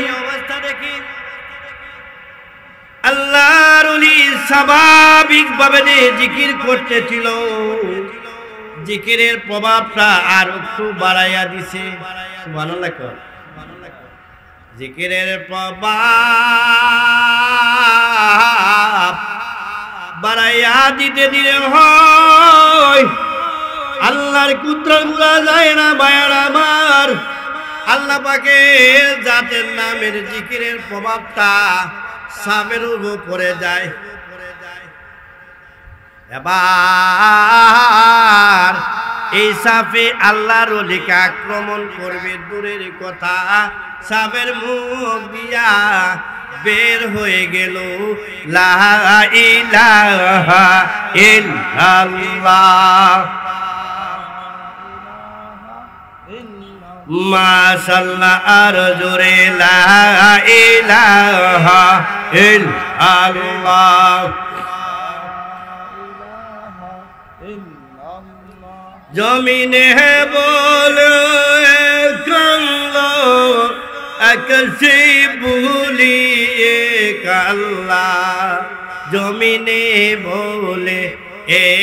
আল্লাহর ওলি স্বাভাবিকভাবে যে জিকির করতেছিল, জিকিরের প্রভাবটা আর একটু বাড়াইয়া দিছে। সুবহানাল্লাহ। জিকিরের প্রভাব বাড়াইয়া দিতে দিলে হয় আল্লাহর কুদরত বোঝা যায় না ভাইয়ার আমার। আল্লাহ পাকের জাতের নামের জিকিরের প্রভাবটা সাপের উপরে যায়। এবার এই সাপে আল্লাহর ওলিকে আক্রমণ করবে দূরের কথা, সাপের মুখ দিয়া বের হয়ে গেল লা ইলাহা ইল্লাল্লাহ মাশাআল্লাহ। আর জোরে লা ইলাহা ইল্লাল্লাহ। জমিনে বলো কাল্লা আকাশে বলি কাল্লা, জমিনে বলে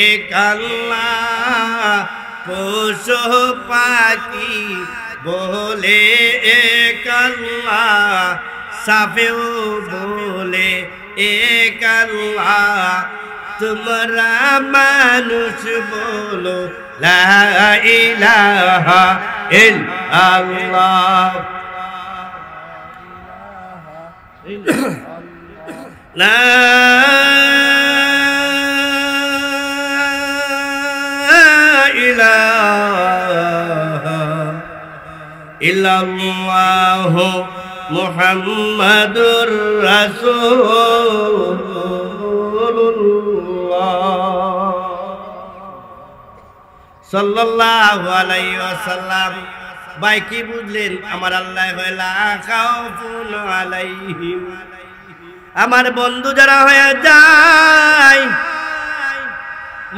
এক আল্লাহ, পশু পাখি বলে এক আল্লাহ, সাপেও বলে এক আল্লাহ, তোমরা মানুষ বলো লা ইলাহা ইল্লাল্লাহ। লা ইলাহা ইল্লাল্লাহু মুহাম্মাদুর রাসূলুল্লাহ সাল্লাল্লাহু আলাইহি ওয়াসাল্লাম ভাই কি বুঝলেন? আমার আল্লাহ হইলা খাউফুন আলাইহিম, আমার বন্ধু যারা হয়ে যায়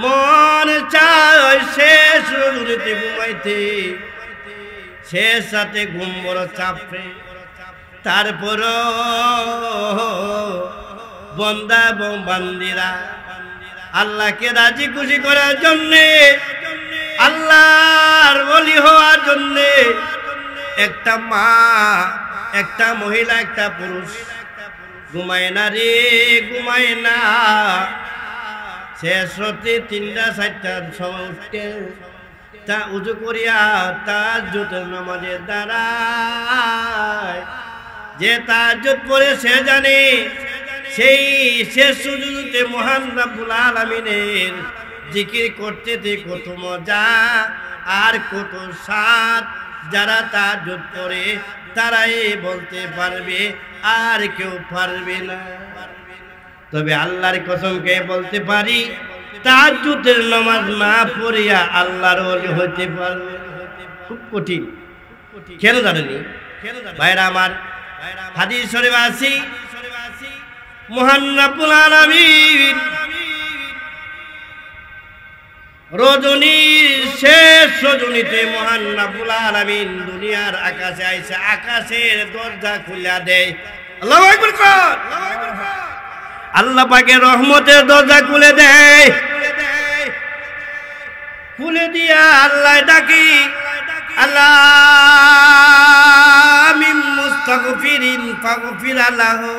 মন চায় শেষ রজনীতে ঘুমাইতে, শেষ সাথে ঘুম বড় চাপে, তারপর বন্দা এবং বান্দিরা আল্লাহকে রাজি খুশি করার জন্যে, আল্লাহর ওলি হওয়ার জন্যে একটা মা, একটা মহিলা, একটা পুরুষ ঘুমায় না রে, ঘুমায় না। শেষ রাতে 3টা 4টার সময় উঠতে তা উজু করিয়া তাহাজ্জুদের নামাজে দাঁড়ায়। যে তাহাজ্জুদ পড়ে সে জানে সেই শেষ সুজুদে মহান রব্বুল আলামিনের জিকির করতে কত মজা আর কত স্বাদ। যারা তাহাজ্জুদ পড়ে তারাই বলতে পারবে, আর কেউ পারবে না। তবে আল্লাহর কসমকে বলতে পারি, তাহাজ্জুদের নামাজ না পড়িয়া আল্লাহর ওলি হতে পারবে খুব কঠিন। কেন জানেনি ভাইরা আমার? হাদিস শরীফ আছে মহান রব্বুল আলামিন রজনীর শেষ রজনীতে মহান রব্বুল আলামিন দুনিয়ার আকাশে আইসা আকাশের দরজা খুলে দেয়। আল্লাহু আকবার কর। আল্লাহ পাকের রহমতের দরজা খুলে দেয়। খুলে দিয়া আল্লাহ ডাকি, আল্লাহ মিন মুস্তাগফিরিন ফাগফির লাহু,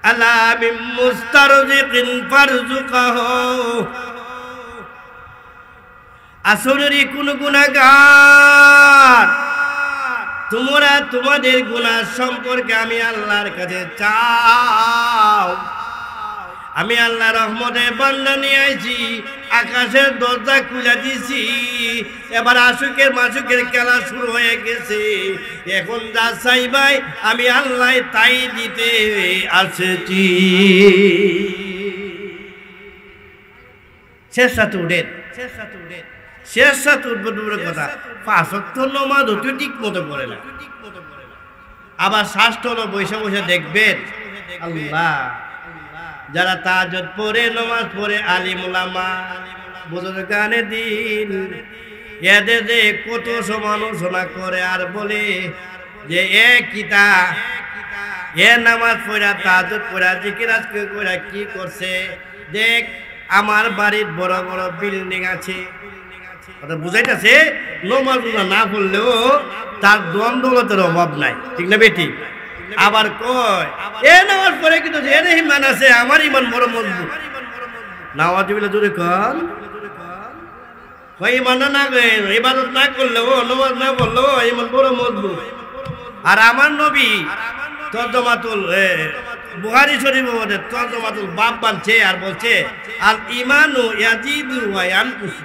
আল্লাহ মিন মুস্তারজিকিন ফারজুকহু। আসরেরই কোন গুনাহগার তোমরা তোমাদের গুনাহ সম্পর্কে আমি আল্লাহর কাছে চাও। আমি আল্লাহ রহমতের বান্দা নিয়ে আইছি, আকাশের দরজা খুলে দিছি। এবার আশুকের মাসুকের খেলা শুরু হয়ে গেছে। এখন যা চাইবাই আমি আল্লাহ তাই দিতে আসছি। শেষ সাথে উঠেন, শেষ সাথে উঠবো দূরের কথা, 5 ওয়াক্ত নামাজ তুই ঠিক মতো পড়ে না। আবার শাস্ত্র হলো বৈশা বৈশা দেখবেন আল্লাহ যারা তাহাজ্জুদ পড়ে, নামাজ পড়ে, আলিম উলামা বুজুর্গানে দিন, এদের যে কত সমালোচনা করে আর বলে যে এ কিতা, এ নামাজ পড়া, তাহাজ্জুদ পড়া, জিকির আজকে কইরা কি করছে। দেখ আমার বাড়ির বড় বড় বিল্ডিং আছে, বুঝাইতেছে নামাজ না পড়লেও তার দ্বন্দ্বলতের অভাব নাই, ঠিক না বেটি? আবার কয় এ নামাজ পড়ে কিন্তু এর ইমান আছে, আমার ইমান বড় মজবুত। নাওয়াজুবিল্লাহ জোরে কর। ইমান না ইবাদত না করলেও, নামাজ না পড়লেও ইমান বড় মজবুত। আর আমার নবী তর্জমাতুল বুখারী শরীফের মধ্যে তর্জমাতুল বাব বানছে আর বলছে আল ইমানু ইয়াজিদু ওয়া ইয়ানকুসু।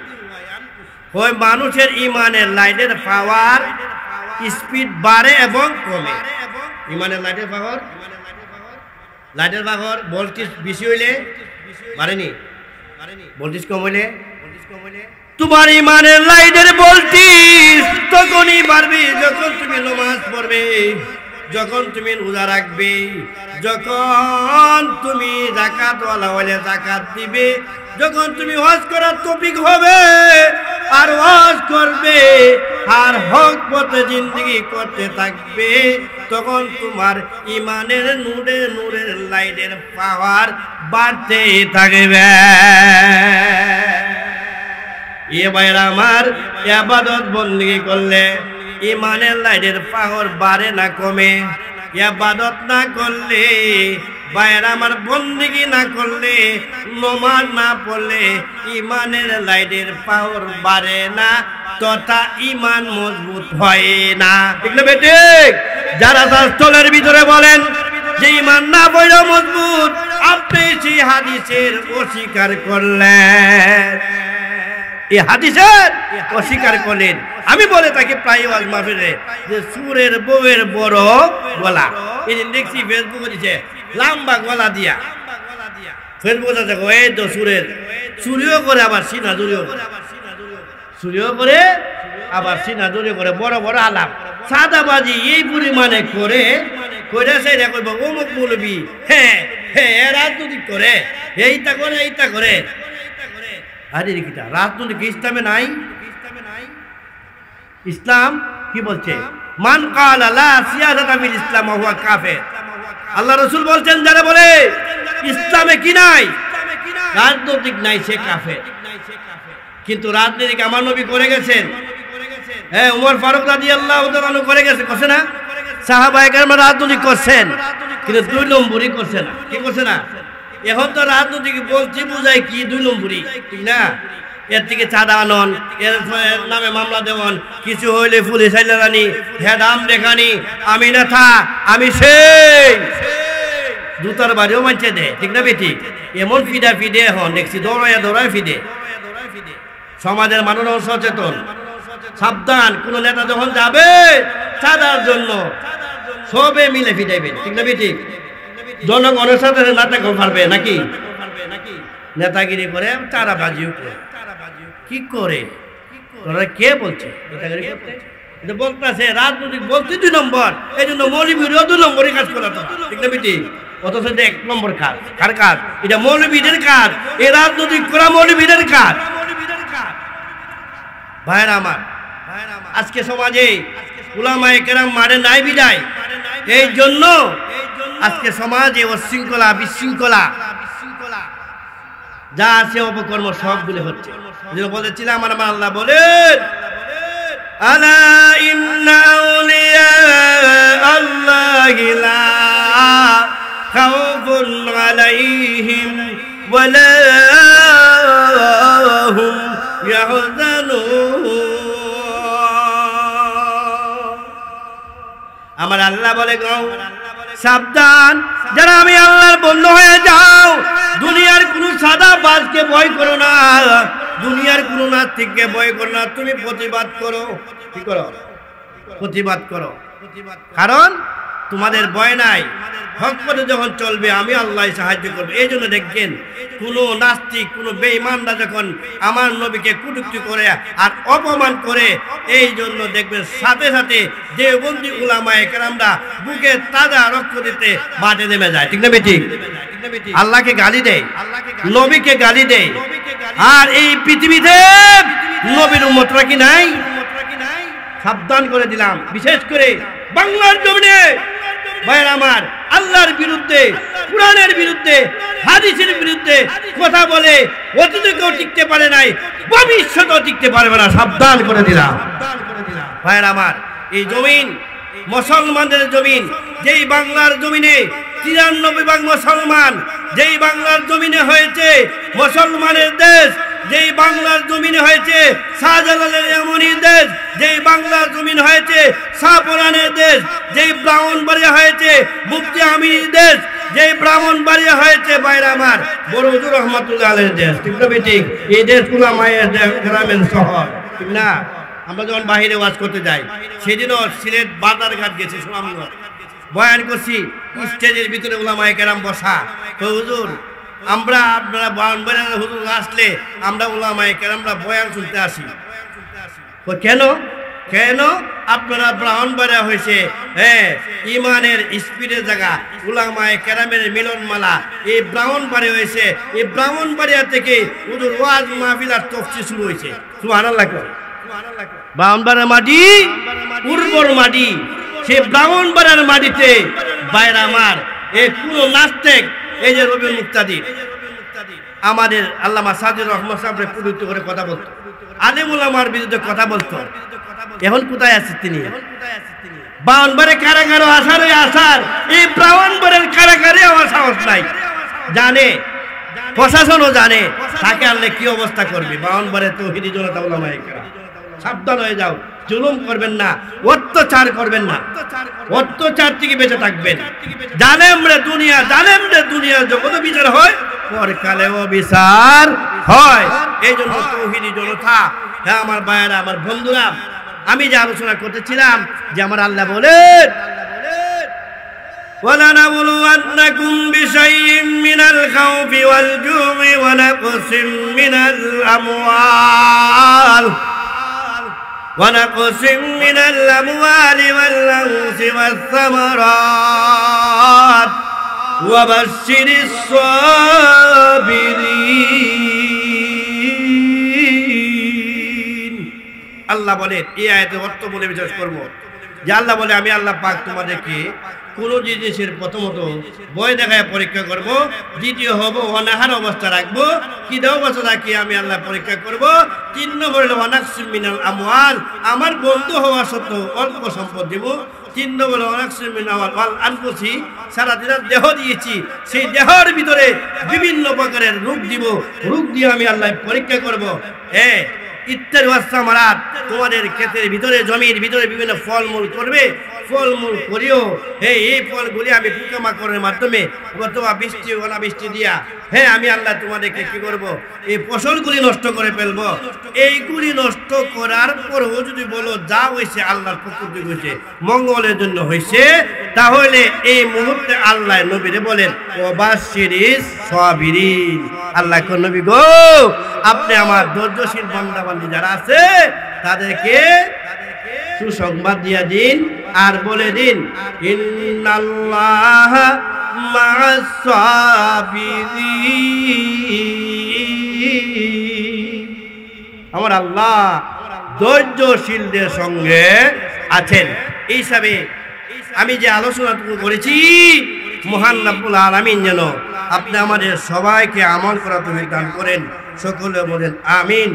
ওই মানুষের ইমানের লাইটের পাওয়ার স্পিড বাড়ে এবং কমে। ইমানের লাইটের পাওয়ার, লাইটের পাওয়ার ভোল্টেজ বেশি হইলে বাড়েনি, ভোল্টেজ কম হইলে তোমার ইমানের লাইটের ভোল্টেজ তখনই বাড়বে যখন তুমি নামাজ পড়বে, যখন তুমি রোজা রাখবে, যখন তুমি যাকাতওয়ালা হলে যাকাত দিবে, যখন তুমি হজ করার তৌফিক হবে আর হজ করবে আর হক পথে জিন্দেগি করতে থাকবে, তখন তোমার ইমানের নূরের লাইটের পাওয়ার বাড়তে থাকবে। এ ভাইরা আমার, ইবাদত বন্দেগী করলে ইমানের লাইটের পাওয়ার বাড়ে না কমে? ইবাদত না করলে ভাইরা আমার, বন্দেগী না করলে, নামাজ না পড়লে ইমানের লাইটের পাওয়ার বাড়ে না, তথা ইমান মজবুত হয় না, ঠিক না বেটে? যারা শাস্ত্রের ভিতরে বলেন যে ইমান না বইল মজবুত, আপনি সেই হাদিসের অস্বীকার করলেন, এই হাদিসের অস্বীকার করলেন। আমি বলে তাকে প্রায় ওয়াজ মাহফিলে যে সুরের বউয়ের বড় গলা। এদিন দেখছি ফেসবুকে দিছে লম্বা গলা দিয়া, ফেসবুকে দেখো এই তো চুরিও করে আবার সিনা জুরিও করে, চুরিও করে আবার সিনা জুরিও করে, বড় বড় আলাপ সাদাবাজি এই পরিমাণে করে কইরাছে রে কইব অমুক মৌলবী, হ্যাঁ হ্যাঁ রাজনীতি করে, এইটা করে এইটা করে। আরে কিটা রাজনীতি কি ইসলামে নাই? ইসলাম কি বলছে? মান ক্বালা লা সিয়াসাতা ফিল ইসলাম ওয়া হুয়া কাফির। আল্লাহ রাসূল বলছেন যারা বলে ইসলামে কি নাই, রাজনৈতিক নাই, সে কাফের। কিন্তু রাজনীতি আমার নবী করে গেছেন, হ্যাঁ ওমর ফারুক রাদিয়াল্লাহু তাআলা আনহু করে গেছে, করছে না? সাহাবায়ে কেরাম রাজনীতি করছেন কিন্তু 2 নম্বরই করছে না। কি করছে না? এখন তো রাজনীতি বলছি বুঝাই কি 2 নম্বরই, ঠিক না? এর থেকে চাঁদা আনন, এর নামে মামলা দেওয়ান, কিছু হইলে পুলিশ আইলে রানি, হেদাম দেখানি, আমি না থা আমি সেই জুতার বাড়িও মানছে দে, ঠিক না বেটি? এমন ফিডা ফিডে এখন দেখছি, দৌড়ায় দৌড়ায় ফিডে। সমাজের মানুষ সচেতন, সাবধান। কোন নেতা যখন যাবে চাঁদার জন্য সবে মিলে ফিটাইবেন, ঠিক না বেটি? জনগণের সাথে নাটক পারবে নাকি? নেতাগিরি করে, চাঁদাবাজিও করে। কি করে? কে বলছে নেতাগিরি করতে? বলতেছে রাজনৈতিক বলছি 2 নম্বর, এই জন্য মৌলবীরও 2 নম্বরই কাজ করা, ঠিক না বেটি? অথচ 1 নম্বর কাজ কার কাজ? এটা মৌলবীদের কাজ, এই রাজনৈতিক করা মৌলবীদের কাজ। ভাইরা আমার, আজকে সমাজে উলামায়ে কেরাম মারে নাই বিদায়, এই জন্য আজকে সমাজে অশৃঙ্খলা বিশৃঙ্খলা যা আছে অপকর্ম সবগুলো হচ্ছে। বলেছিলাম আমার আল্লাহ বলেন আলা ইন্না আউলিয়া আল্লাহি লা খাউফুন আলাইহিম ওয়া লা হুম ইয়াহজানুন। আমার আল্লাহ বলে গো সাবধান, যারা আমি আল্লাহর বন্ধু হয়ে যাও, দুনিয়ার কোন সাদা বাজকে ভয় করো না, দুনিয়ার কোন নাস্তিককে ভয় করো না, তুমি প্রতিবাদ করো। কি করো? প্রতিবাদ করো। কারণ তোমাদের ভয় নাই, হক পথে যখন চলবে আমি আল্লাহ সাহায্য করবো। এই জন্য দেখবেন কোন নাস্তিক, কোন বেঈমানরা যখন আমার নবীকে কটূক্তি করে আর অপমান করে, এই জন্য দেখবেন সাথে সাথে দেওবন্দি উলামায়ে কেরামরা বুকে তাজা রক্ত দিতে মাঠে নেমে যায়, ঠিক না বেটি? আল্লাহকে গালি দেয়, নবীকে গালি দেয়। আর এই পৃথিবীতে নবীর উম্মতরা কি নাই? সাবধান করে দিলাম, বিশেষ করে বাংলার জমিনে ভাইরা আমার, আল্লাহর বিরুদ্ধে, কুরআনের বিরুদ্ধে, হাদিসের বিরুদ্ধে কথা বলে অতীতে কেউ টিকতে পারে নাই, ভবিষ্যতেও টিকতে পারবে না। সাবধান করে দিলাম ভাইরা আমার। এই জমিন মুসলমানদের জমিন, যেই বাংলার জমিনে 93 ভাগ মুসলমান, যেই বাংলার জমিনে হয়েছে মুসলমানের দেশ, যেই বাংলার জমিনে হয়েছে শাহজালালের এমনই দেশ, যেই বাংলার জমিন হয়েছে শাহপুরানের দেশ, যেই ব্রাহ্মণবাড়িয়া হয়েছে মুফতি আমিনীর দেশ, যেই ব্রাহ্মণবাড়িয়া হয়েছে বাইরে আমার বড় হুজুর রহমাতুল্লাহ আলাইহির দেশ, ঠিক না বেটি? এই দেশগুলো মায়ের গ্রামের শহর, ঠিক না? আমরা যখন বাহিরে ওয়াজ করতে যাই, সেদিনও সিলেট বাজারঘাট গেছি, সুনামগঞ্জ বয়ান করছি, স্টেজের ভিতরে উলামায়ে কেরাম বসা। তো হুজুর আমরা আপনারা ব্রাহ্মণবাড়িয়া হুজুর আসলে আমরা উলামায়ে কেরামরা বয়ান শুনতে আসি। কেন? কেন আপনারা ব্রাহ্মণবাড়িয়া হয়েছে হ্যাঁ ইমানের স্পিডের জায়গা, উলামায়ে কেরামের মিলনমালা, এই ব্রাহ্মণবাড়িয়া হয়েছে। এই ব্রাহ্মণবাড়িয়া থেকে হুজুর ওয়াজ মাহফিল আর তাফসীর শুরু হয়েছে। সুবহানাল্লাহ। ব্রাহ্মণবাড়িয়ার মাটি উর্বর মাটি, সেই ব্রাহ্মণবাড়িয়ার মাটিতে বাইরে আমার এই কোন নাস্তিক, এই যে রবিউল মুক্তাদি আমাদের আল্লামা সাজিদ রহমান সাহেবের পবিত্র করে কথা বলতো, আলেম উলামার বিরুদ্ধে কথা বলতো। এখন কোথায় আছে তিনি? ব্রাহ্মণবাড়িয়া কারাগারে আসার এই ব্রাহ্মণবাড়িয়ার কারাগারে আমার সাহস নাই। জানে, প্রশাসনও জানে তাকে আনলে কি অবস্থা করবে। ব্রাহ্মণবাড়িয়া তৌহিদি জনতা উলামায়ে কেরাম সাবধান হয়ে যাও, জুলুম করবেন না, অত্যাচার করবেন না, অত্যাচার থেকে বেঁচে থাকবেন। জালেম রে দুনিয়া জগৎ বিচার হয়, পরকালেও বিচার হয়। এই জন্য তৌহিদি জনতা, হ্যাঁ আমার ভাইয়েরা, আমার বন্ধুরা, আমি যে আলোচনা করতেছিলাম যে আমার আল্লাহ বলেন ولنبلونكم بشيء من الخوف والجوع ونقص من الأموال والأنفس والثمرات وبشر الصابرين আল্লাহ বলেন এই আয়াতের অর্থ বলে বিশ্বাস করব যে আল্লাহ বলে আমি আল্লাহ পাক তোমাদেরকে কোন জিনিসের প্রথমত ভয় দেখায় পরীক্ষা করব, দ্বিতীয় হব অনাহার অবস্থা রাখবো, খিদা অবস্থা রাখি আমি আল্লাহ পরীক্ষা করব, 3 নম্বর হলো ওয়ানাকসিম মিনাল আমওয়াল আমার বন্ধু হওয়া সত্ত্বেও অল্প সম্পদ দিব, 3 নম্বর ওয়ানাকসিম মিনাল আনফুসি সারা দিন দেহ দিয়েছি সেই দেহের ভিতরে বিভিন্ন প্রকারের রোগ দিব, রোগ দিয়ে আমি আল্লাহ পরীক্ষা করব। ইত্যাদি ওয়াসামারাত তোমাদের ক্ষেতের ভিতরে জমির ভিতরে বিভিন্ন ফলমূল করবে, ফলমূল করিও এই ফলগুলি আমি পোকামাকড়ের মাধ্যমে অথবা বৃষ্টি অনাবৃষ্টি দিয়া আমি আল্লাহ তোমাদেরকে কি করব এই ফসলগুলি নষ্ট করে ফেলবো। এইগুলি নষ্ট করার পরও যদি বলো যা হয়েছে আল্লাহর পক্ষ থেকে হয়েছে মঙ্গলের জন্য হয়েছে, তাহলে এই মুহূর্তে আল্লাহ নবীরে বলেন ওয়াবাশশিরিস সাবিরিন, আল্লাহ কোন নবী গো আপনি আমার ধৈর্যশীল বান্দা-বান্দী যারা আছে তাদেরকে সুসংবাদ দিয়া দিন আর বলে দিন ইন্নাল্লাহা মা'আস সাবিরিন, আমার আল্লাহ ধৈর্যশীলদের সঙ্গে আছেন। এই হিসাবে আমি যে আলোচনাটুকু করেছি মহান রব্বুল আলামিন যেন আপনি আমাদের সবাইকে আমল করার তৌফিক দান করেন, সকলে বলেন আমিন।